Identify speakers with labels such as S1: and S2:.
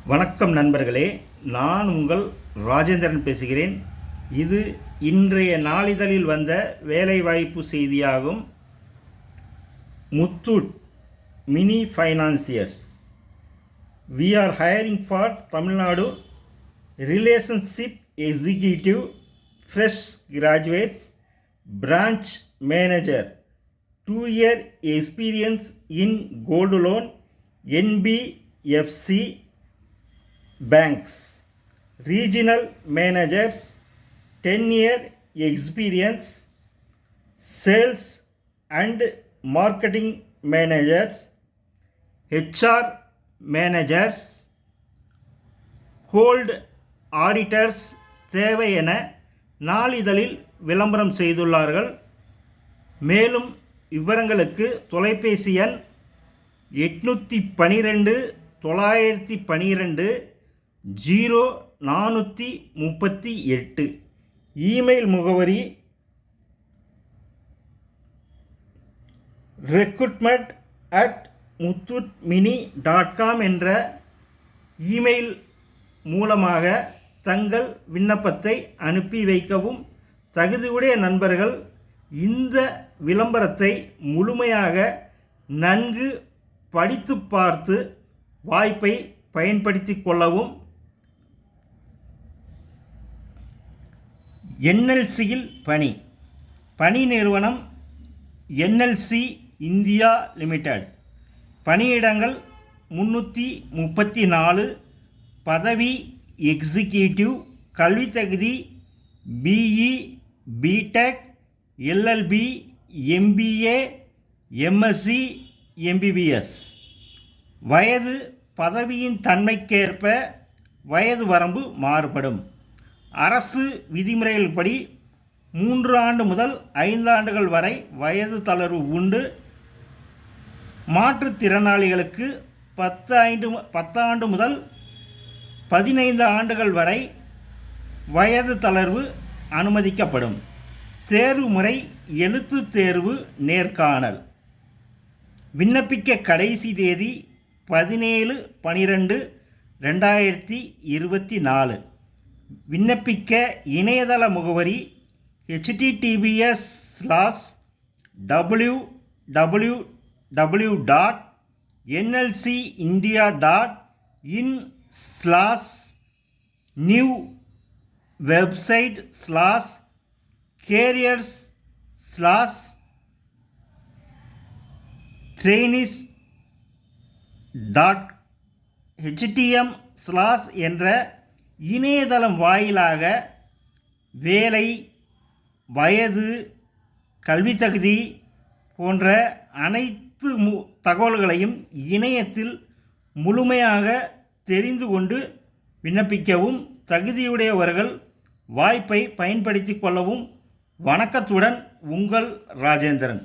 S1: வணக்கம் நண்பர்களே, நான் உங்கள் ராஜேந்திரன் பேசுகிறேன். இது இன்றைய நாளிதழில் வந்த வேலைவாய்ப்பு செய்தியாகும். Muthoot mini financiers, we are hiring for Tamil Nadu relationship executive, fresh graduates, branch manager, 2-year experience in gold loan, NBFC banks, regional managers, 10-year experience, sales and marketing managers, HR managers, gold auditors தேவை என நாளிதழில் விளம்பரம் செய்துள்ளார்கள். மேலும் விவரங்களுக்கு தொலைபேசி எண் 812 912 0438, email முகவரி recruitment@muthootmini.com என்ற இமெயில் மூலமாக தங்கள் விண்ணப்பத்தை அனுப்பி வைக்கவும். தகுதியுடைய நண்பர்கள் இந்த விளம்பரத்தை முழுமையாக நன்கு படித்து பார்த்து வாய்ப்பை பயன்படுத்தி கொள்ளவும். என்எல்சியில் பணி நிறுவனம் என்எல்சி இந்தியா லிமிடெட். பணியிடங்கள் 334. பதவி எக்ஸிக்யூட்டிவ். கல்வி தகுதி BE, BTech, LLB, MBA, MSc, MBBS. வயது பதவியின் தன்மைக்கேற்ப வயது வரம்பு மாறுபடும். அரசு விதிமுறைகள்படி 3 ஆண்டு முதல் 5 ஆண்டுகள் வரை வயது தளர்வு உண்டு. மாற்றுத்திறனாளிகளுக்கு 10 ஆண்டு முதல் 15 ஆண்டுகள் வரை வயது தளர்வு அனுமதிக்கப்படும். தேர்வு முறை எழுத்து தேர்வு, நேர்காணல். விண்ணப்பிக்க கடைசி தேதி 17/12/2024. விண்ணப்பிக்க இணையதள முகவரி https://www.nlcindia.in/new website/careers/trainees.htm/ என்ற இணையதளம் வாயிலாக வேலை, வயது, கல்வி தகுதி போன்ற அனைத்து தகவல்களையும் இணையத்தில் முழுமையாக தெரிந்து கொண்டு விண்ணப்பிக்கவும். தகுதியுடையவர்கள் வாய்ப்பை பயன்படுத்தி கொள்ளவும். வணக்கத்துடன் உங்கள் ராஜேந்திரன்.